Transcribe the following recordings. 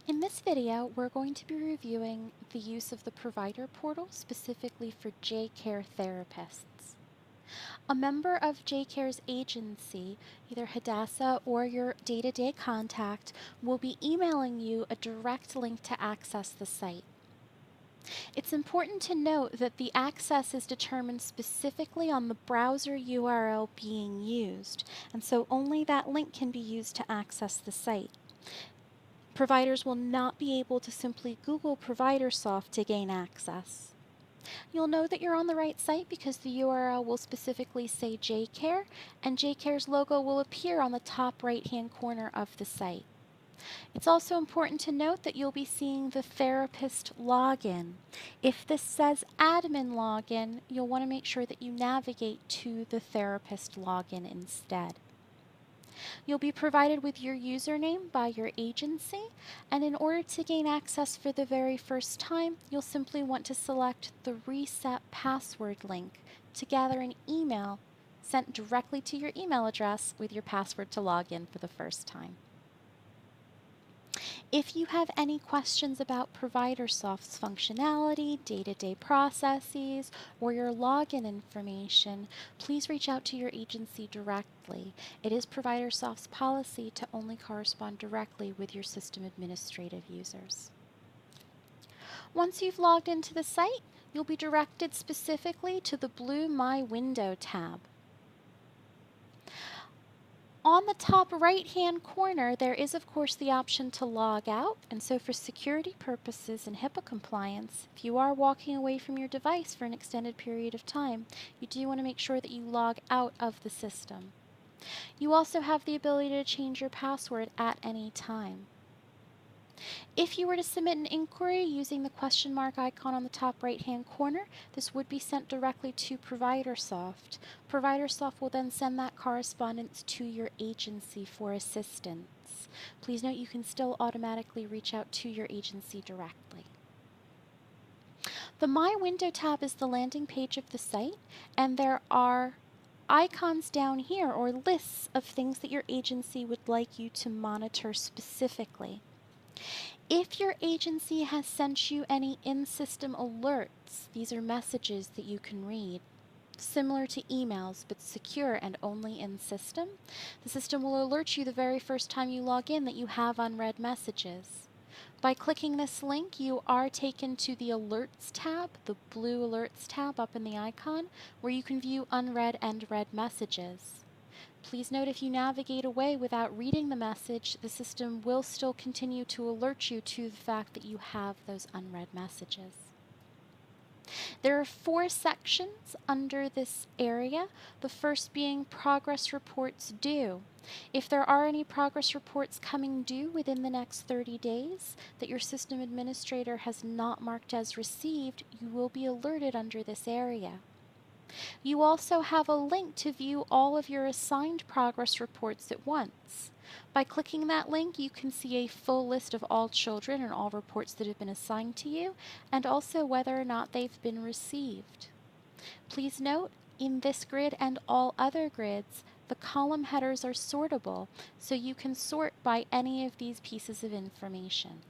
In this video, we're going to be reviewing the use of the provider portal specifically for JayCare therapists. A member of JayCare's agency, either Hadassah or your day-to-day contact, will be emailing you a direct link to access the site. It's important to note that the access is determined specifically on the browser URL being used, and so only that link can be used to access the site. Providers will not be able to simply Google ProviderSoft to gain access. You'll know that you're on the right site because the URL will specifically say JayCare, and JayCare's logo will appear on the top right-hand corner of the site. It's also important to note that you'll be seeing the therapist login. If this says admin login, you'll want to make sure that you navigate to the therapist login instead. You'll be provided with your username by your agency, and in order to gain access for the very first time, you'll simply want to select the Reset Password link to gather an email sent directly to your email address with your password to log in for the first time. If you have any questions about ProviderSoft's functionality, day-to-day processes, or your login information, please reach out to your agency directly. It is ProviderSoft's policy to only correspond directly with your system administrative users. Once you've logged into the site, you'll be directed specifically to the blue My Window tab. On the top right-hand corner, there is of course the option to log out, and so for security purposes and HIPAA compliance, if you are walking away from your device for an extended period of time, you do want to make sure that you log out of the system. You also have the ability to change your password at any time. If you were to submit an inquiry using the question mark icon on the top right-hand corner, this would be sent directly to ProviderSoft. ProviderSoft will then send that correspondence to your agency for assistance. Please note you can still automatically reach out to your agency directly. The My Window tab is the landing page of the site, and there are icons down here or lists of things that your agency would like you to monitor specifically. If your agency has sent you any in-system alerts, these are messages that you can read, similar to emails but secure and only in-system. The system will alert you the very first time you log in that you have unread messages. By clicking this link, you are taken to the Alerts tab, the blue Alerts tab up in the icon, where you can view unread and read messages. Please note if you navigate away without reading the message, the system will still continue to alert you to the fact that you have those unread messages. There are 4 sections under this area, the first being progress reports due. If there are any progress reports coming due within the next 30 days that your system administrator has not marked as received, you will be alerted under this area. You also have a link to view all of your assigned progress reports at once. By clicking that link, you can see a full list of all children and all reports that have been assigned to you, and also whether or not they've been received. Please note, in this grid and all other grids, the column headers are sortable, so you can sort by any of these pieces of information.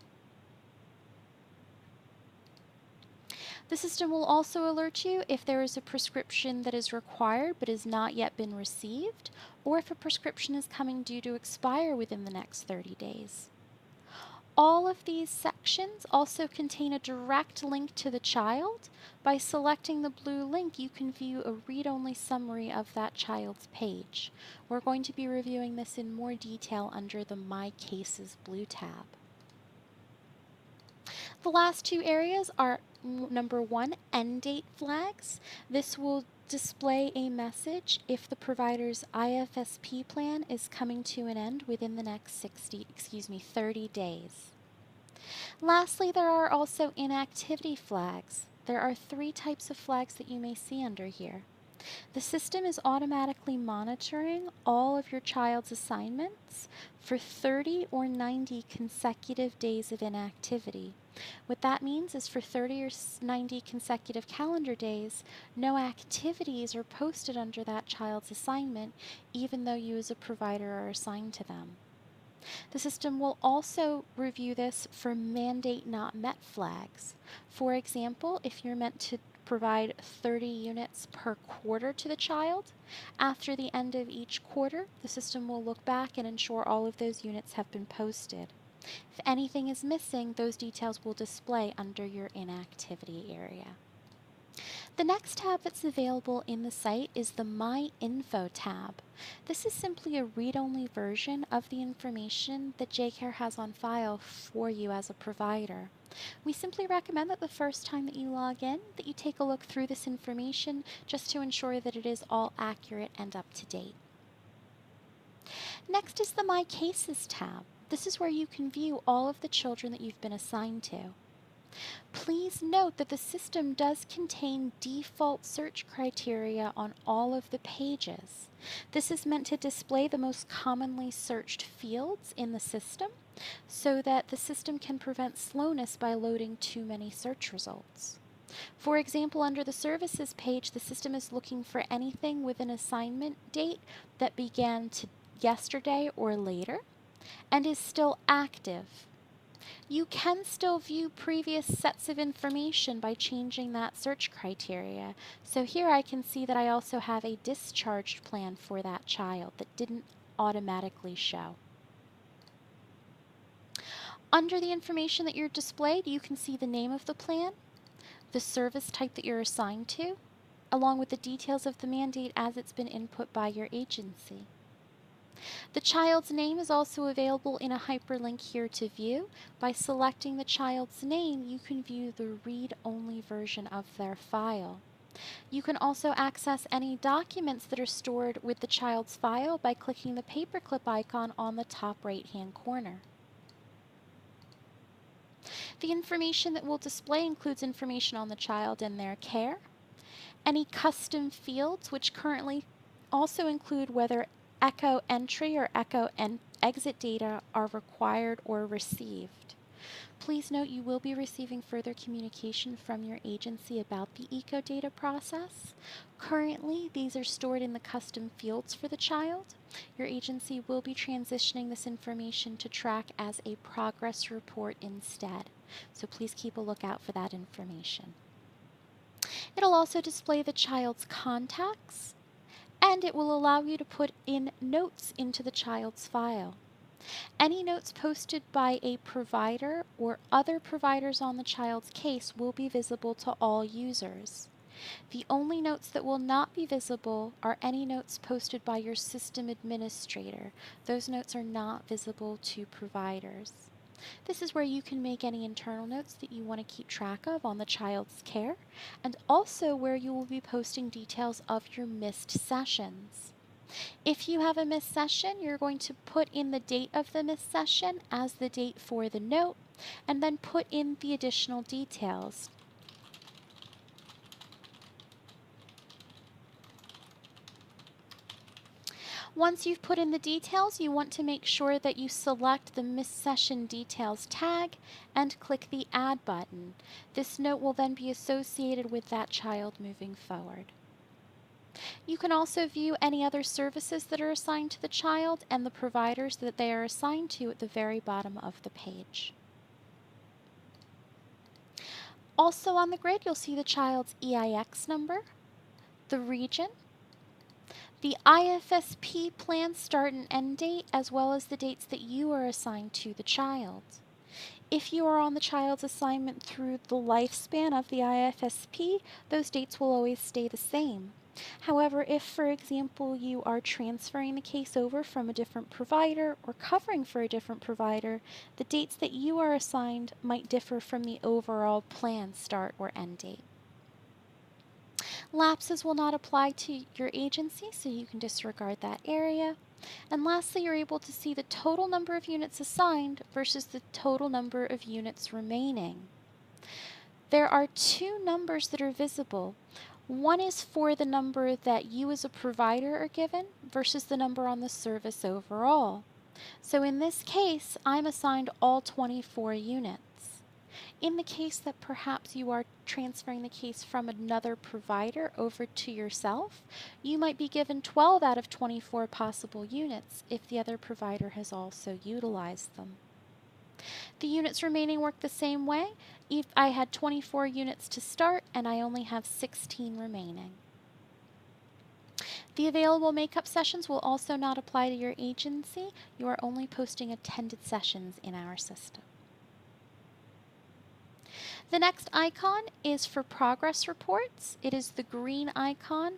The system will also alert you if there is a prescription that is required but has not yet been received, or if a prescription is coming due to expire within the next 30 days. All of these sections also contain a direct link to the child. By selecting the blue link, you can view a read-only summary of that child's page. We're going to be reviewing this in more detail under the My Cases blue tab. The last 2 areas are number 1, end date flags. This will display a message if the provider's IFSP plan is coming to an end within the next 30 days. Lastly, there are also inactivity flags. There are 3 types of flags that you may see under here. The system is automatically monitoring all of your child's assignments for 30 or 90 consecutive days of inactivity. What that means is for 30 or 90 consecutive calendar days, no activities are posted under that child's assignment, even though you as a provider are assigned to them. The system will also review this for mandate not met flags. For example, if you're meant to provide 30 units per quarter to the child, after the end of each quarter, the system will look back and ensure all of those units have been posted. If anything is missing, those details will display under your inactivity area. The next tab that's available in the site is the My Info tab. This is simply a read-only version of the information that JayCare has on file for you as a provider. We simply recommend that the first time that you log in, that you take a look through this information just to ensure that it is all accurate and up to date. Next is the My Cases tab. This is where you can view all of the children that you've been assigned to. Please note that the system does contain default search criteria on all of the pages. This is meant to display the most commonly searched fields in the system so that the system can prevent slowness by loading too many search results. For example, under the services page, the system is looking for anything with an assignment date that began yesterday or later and is still active. You can still view previous sets of information by changing that search criteria. So here I can see that I also have a discharged plan for that child that didn't automatically show. Under the information that you're displayed, you can see the name of the plan, the service type that you're assigned to, along with the details of the mandate as it's been input by your agency. The child's name is also available in a hyperlink here to view. By selecting the child's name, you can view the read-only version of their file. You can also access any documents that are stored with the child's file by clicking the paperclip icon on the top right-hand corner. The information that will display includes information on the child and their care, any custom fields, which currently also include whether echo entry or echo exit data are required or received. Please note you will be receiving further communication from your agency about the echo data process. Currently, these are stored in the custom fields for the child. Your agency will be transitioning this information to track as a progress report instead, so please keep a lookout for that information. It'll also display the child's contacts, and it will allow you to put in notes into the child's file. Any notes posted by a provider or other providers on the child's case will be visible to all users. The only notes that will not be visible are any notes posted by your system administrator. Those notes are not visible to providers. This is where you can make any internal notes that you want to keep track of on the child's care, and also where you will be posting details of your missed sessions. If you have a missed session, you're going to put in the date of the missed session as the date for the note, and then put in the additional details. Once you've put in the details, you want to make sure that you select the Missed Session Details tag and click the Add button. This note will then be associated with that child moving forward. You can also view any other services that are assigned to the child and the providers that they are assigned to at the very bottom of the page. Also on the grid, you'll see the child's EIX number, the region, the IFSP plan start and end date, as well as the dates that you are assigned to the child. If you are on the child's assignment through the lifespan of the IFSP, those dates will always stay the same. However, if, for example, you are transferring the case over from a different provider or covering for a different provider, the dates that you are assigned might differ from the overall plan start or end date. Lapses will not apply to your agency, so you can disregard that area. And lastly, you're able to see the total number of units assigned versus the total number of units remaining. There are two numbers that are visible. One is for the number that you as a provider are given versus the number on the service overall. So in this case, I'm assigned all 24 units. In the case that perhaps you are transferring the case from another provider over to yourself, you might be given 12 out of 24 possible units if the other provider has also utilized them. The units remaining work the same way. If I had 24 units to start and I only have 16 remaining. The available makeup sessions will also not apply to your agency. You are only posting attended sessions in our system. The next icon is for progress reports. It is the green icon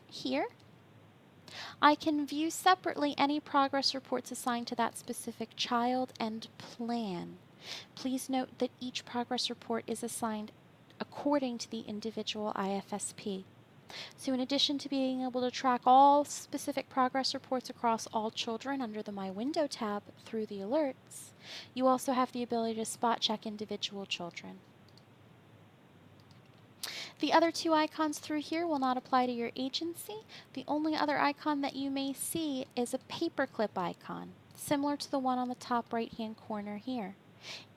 here. I can view separately any progress reports assigned to that specific child and plan. Please note that each progress report is assigned according to the individual IFSP. So in addition to being able to track all specific progress reports across all children under the My Window tab through the alerts, you also have the ability to spot check individual children. The other two icons through here will not apply to your agency. The only other icon that you may see is a paperclip icon, similar to the one on the top right-hand corner here.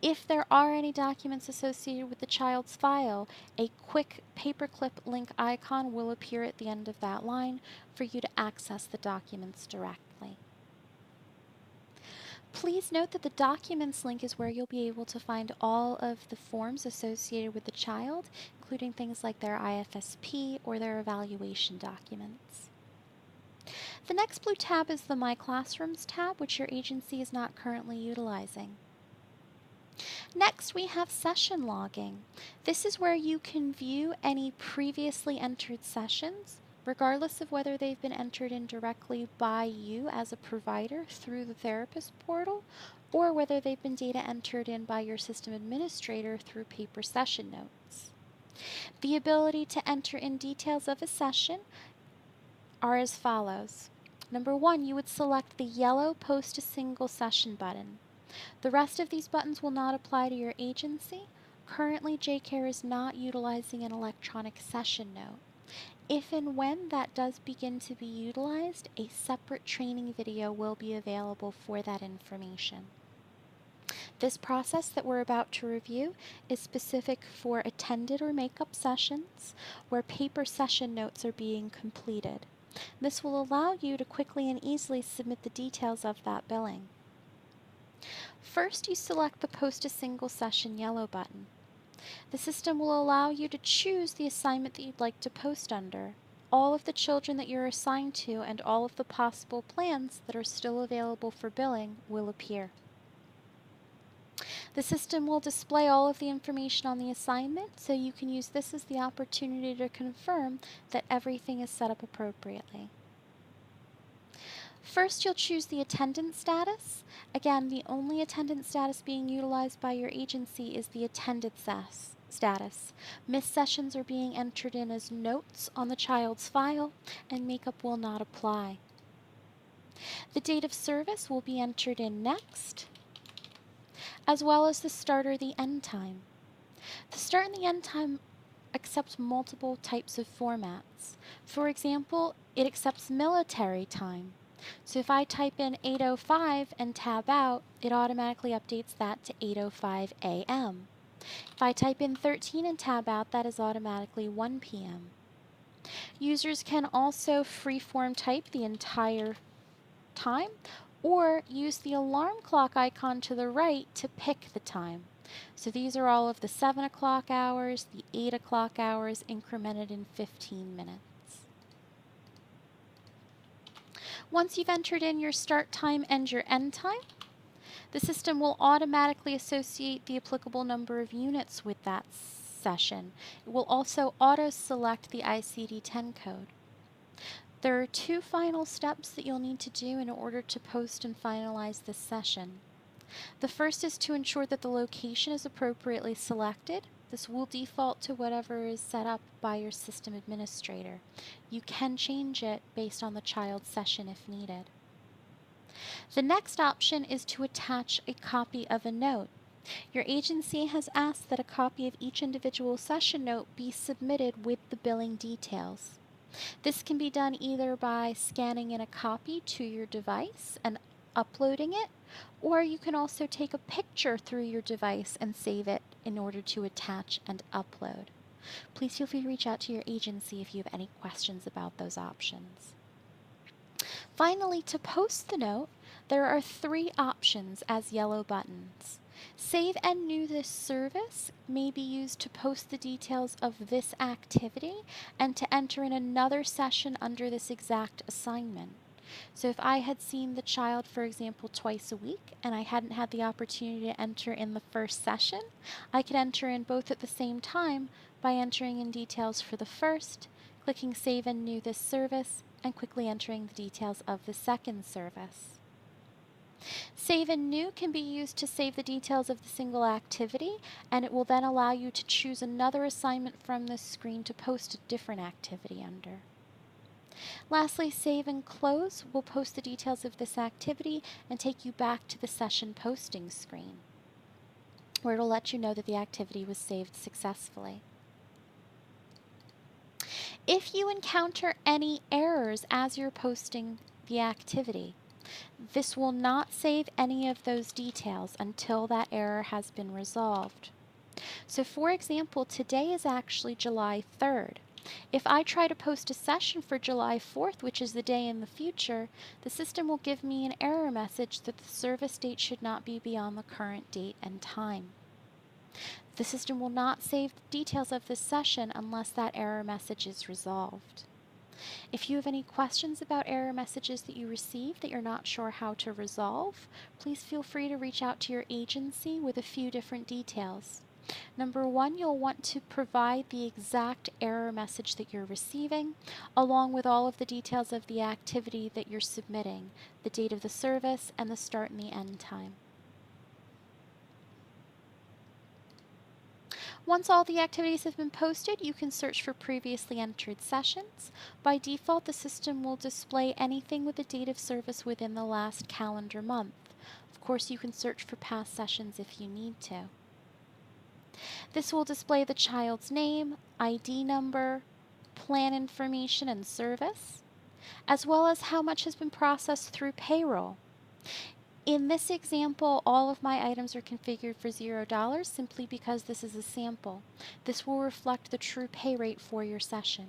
If there are any documents associated with the child's file, a quick paperclip link icon will appear at the end of that line for you to access the documents directly. Please note that the Documents link is where you'll be able to find all of the forms associated with the child, including things like their IFSP or their evaluation documents. The next blue tab is the My Classrooms tab, which your agency is not currently utilizing. Next, we have session logging. This is where you can view any previously entered sessions, regardless of whether they've been entered in directly by you as a provider through the therapist portal, or whether they've been data entered in by your system administrator through paper session notes. The ability to enter in details of a session are as follows. Number 1, you would select the yellow Post a Single Session button. The rest of these buttons will not apply to your agency. Currently, JayCare is not utilizing an electronic session note. If and when that does begin to be utilized, a separate training video will be available for that information. This process that we're about to review is specific for attended or makeup sessions where paper session notes are being completed. This will allow you to quickly and easily submit the details of that billing. First, you select the Post a Single Session yellow button. The system will allow you to choose the assignment that you'd like to post under. All of the children that you're assigned to and all of the possible plans that are still available for billing will appear. The system will display all of the information on the assignment, so you can use this as the opportunity to confirm that everything is set up appropriately. First, you'll choose the attendance status. Again, the only attendance status being utilized by your agency is the attended status. Missed sessions are being entered in as notes on the child's file, and makeup will not apply. The date of service will be entered in next, as well as the start or the end time. The start and the end time accepts multiple types of formats. For example, it accepts military time. So if I type in 8:05 and tab out, it automatically updates that to 8:05 a.m. If I type in 13 and tab out, that is automatically 1 p.m. Users can also freeform type the entire time or use the alarm clock icon to the right to pick the time. So these are all of the 7 o'clock hours, the 8 o'clock hours incremented in 15 minutes. Once you've entered in your start time and your end time, the system will automatically associate the applicable number of units with that session. It will also auto-select the ICD-10 code. There are 2 final steps that you'll need to do in order to post and finalize this session. The first is to ensure that the location is appropriately selected. This will default to whatever is set up by your system administrator. You can change it based on the child's session if needed. The next option is to attach a copy of a note. Your agency has asked that a copy of each individual session note be submitted with the billing details. This can be done either by scanning in a copy to your device and uploading it, Or you can also take a picture through your device and save it in order to attach and upload. Please feel free to reach out to your agency if you have any questions about those options. Finally, to post the note, there are 3 options as yellow buttons. Save and New This service may be used to post the details of this activity and to enter in another session under this exact assignment. So if I had seen the child, for example, twice a week, and I hadn't had the opportunity to enter in the first session, I could enter in both at the same time by entering in details for the first, clicking Save and New This service, and quickly entering the details of the second service. Save and New can be used to save the details of the single activity, and it will then allow you to choose another assignment from this screen to post a different activity under. Lastly, Save and Close will post the details of this activity and take you back to the session posting screen, where it'll let you know that the activity was saved successfully. If you encounter any errors as you're posting the activity, this will not save any of those details until that error has been resolved. So for example, today is actually July 3rd. If I try to post a session for July 4th, which is the day in the future, the system will give me an error message that the service date should not be beyond the current date and time. The system will not save the details of this session unless that error message is resolved. If you have any questions about error messages that you receive that you're not sure how to resolve, please feel free to reach out to your agency with a few different details. Number 1, you'll want to provide the exact error message that you're receiving, along with all of the details of the activity that you're submitting, the date of the service, and the start and the end time. Once all the activities have been posted, you can search for previously entered sessions. By default, the system will display anything with the date of service within the last calendar month. Of course, you can search for past sessions if you need to. This will display the child's name, ID number, plan information and service, as well as how much has been processed through payroll. In this example, all of my items are configured for $0 simply because this is a sample. This will reflect the true pay rate for your session.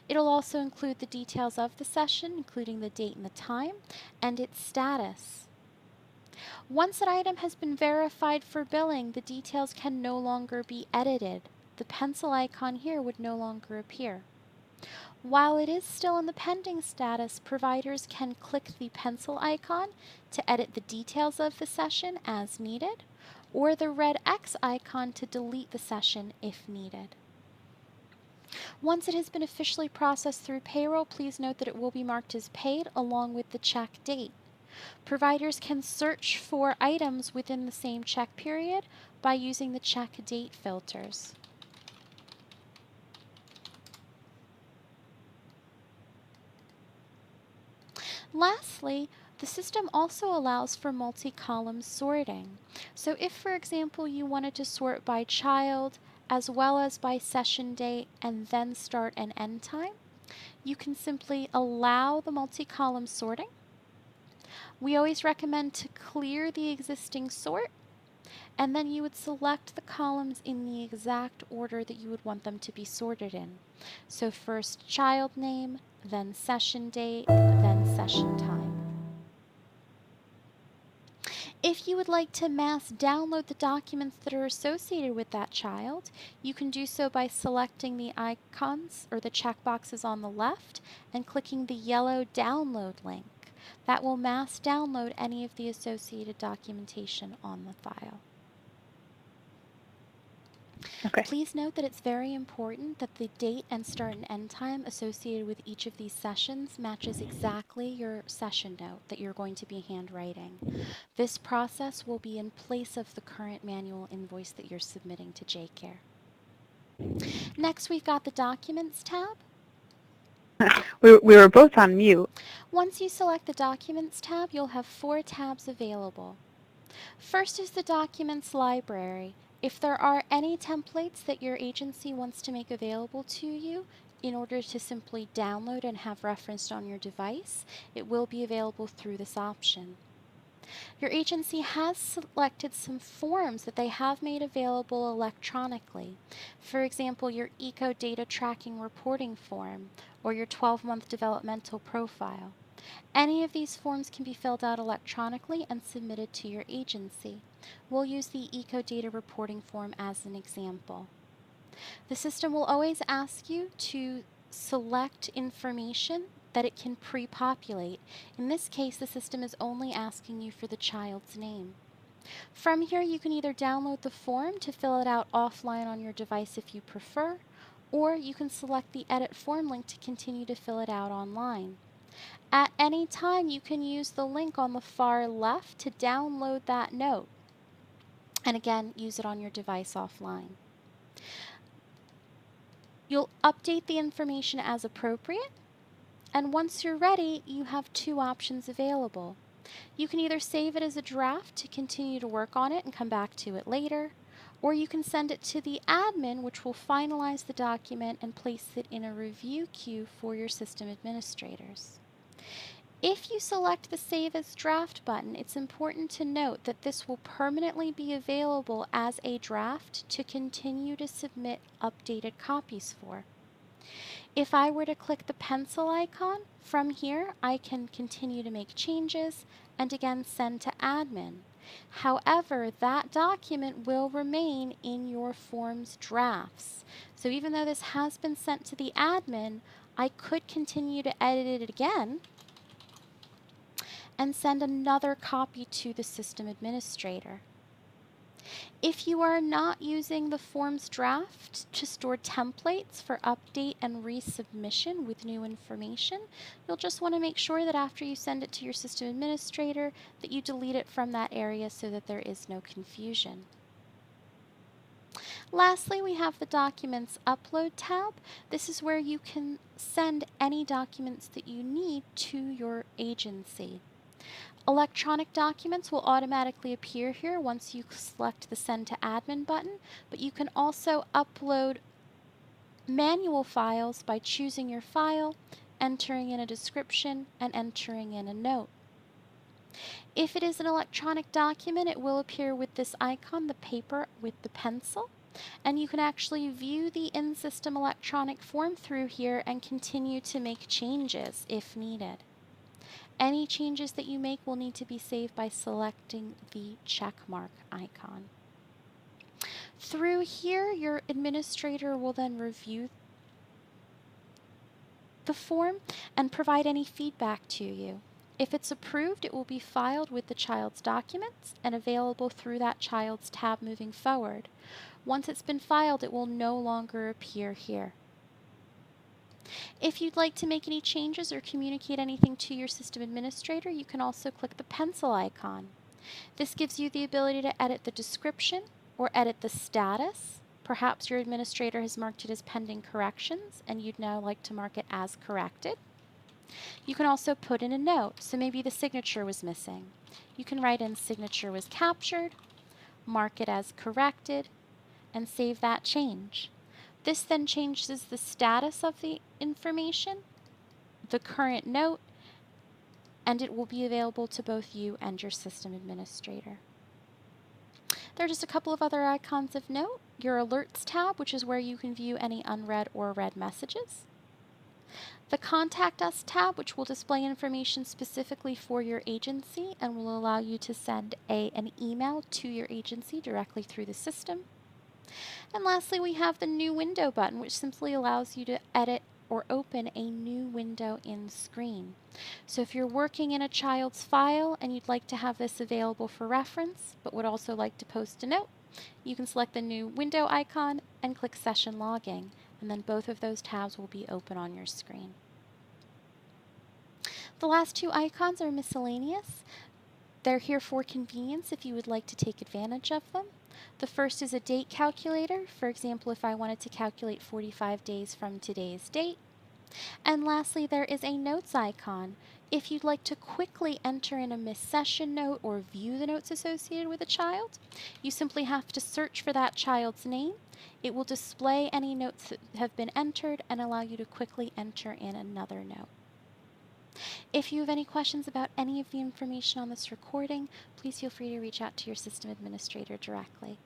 It'll also include the details of the session, including the date and the time, and its status. Once an item has been verified for billing, the details can no longer be edited. The pencil icon here would no longer appear. While it is still in the pending status, providers can click the pencil icon to edit the details of the session as needed, or the red X icon to delete the session if needed. Once it has been officially processed through payroll, please note that it will be marked as paid along with the check date. Providers can search for items within the same check period by using the check date filters. Lastly, the system also allows for multi-column sorting. So if, for example, you wanted to sort by child as well as by session date and then start and end time, you can simply allow the multi-column sorting. We always recommend to clear the existing sort, and then you would select the columns in the exact order that you would want them to be sorted in. So first child name, then session date, then session time. If you would like to mass download the documents that are associated with that child, you can do so by selecting the icons or the checkboxes on the left and clicking the yellow download link. That will mass download any of the associated documentation on the file. Okay. Please note that it's very important that the date and start and end time associated with each of these sessions matches exactly your session note that you're going to be handwriting. This process will be in place of the current manual invoice that you're submitting to JayCare. Next, we've got the Documents tab. We were both on mute. Once you select the Documents tab, you'll have 4 tabs available. First is the Documents library. If there are any templates that your agency wants to make available to you in order to simply download and have referenced on your device, it will be available through this option. Your agency has selected some forms that they have made available electronically. For example, your Eco Data Tracking Reporting Form or your 12-month developmental profile. Any of these forms can be filled out electronically and submitted to your agency. We'll use the Eco Data Reporting Form as an example. The system will always ask you to select information that it can pre-populate. In this case, the system is only asking you for the child's name. From here, you can either download the form to fill it out offline on your device if you prefer, or you can select the Edit Form link to continue to fill it out online. At any time, you can use the link on the far left to download that note, and again, use it on your device offline. You'll update the information as appropriate, and once you're ready, you have two options available. You can either save it as a draft to continue to work on it and come back to it later, or you can send it to the admin, which will finalize the document and place it in a review queue for your system administrators. If you select the Save as Draft button, it's important to note that this will permanently be available as a draft to continue to submit updated copies for. If I were to click the pencil icon, from here I can continue to make changes and again send to admin. However, that document will remain in your form's drafts. So even though this has been sent to the admin, I could continue to edit it again and send another copy to the system administrator. If you are not using the form's draft to store templates for update and resubmission with new information, you'll just want to make sure that after you send it to your system administrator that you delete it from that area so that there is no confusion. Lastly, we have the Documents Upload tab. This is where you can send any documents that you need to your agency. Electronic documents will automatically appear here once you select the Send to Admin button, but you can also upload manual files by choosing your file, entering in a description, and entering in a note. If it is an electronic document, it will appear with this icon, the paper with the pencil, and you can actually view the in-system electronic form through here and continue to make changes if needed. Any changes that you make will need to be saved by selecting the check mark icon. Through here, your administrator will then review the form and provide any feedback to you. If it's approved, it will be filed with the child's documents and available through that child's tab moving forward. Once it's been filed, it will no longer appear here. If you'd like to make any changes or communicate anything to your system administrator, you can also click the pencil icon. This gives you the ability to edit the description or edit the status. Perhaps your administrator has marked it as pending corrections and you'd now like to mark it as corrected. You can also put in a note, so maybe the signature was missing. You can write in signature was captured, mark it as corrected, and save that change. This then changes the status of the information, the current note, and it will be available to both you and your system administrator. There are just a couple of other icons of note. Your Alerts tab, which is where you can view any unread or read messages. The Contact Us tab, which will display information specifically for your agency and will allow you to send an email to your agency directly through the system. And lastly, we have the New Window button, which simply allows you to edit or open a new window in screen. So if you're working in a child's file and you'd like to have this available for reference, but would also like to post a note, you can select the New Window icon and click Session Logging, and then both of those tabs will be open on your screen. The last two icons are miscellaneous. They're here for convenience if you would like to take advantage of them. The first is a date calculator, for example, if I wanted to calculate 45 days from today's date. And lastly, there is a notes icon. If you'd like to quickly enter in a missed session note or view the notes associated with a child, you simply have to search for that child's name. It will display any notes that have been entered and allow you to quickly enter in another note. If you have any questions about any of the information on this recording, please feel free to reach out to your system administrator directly.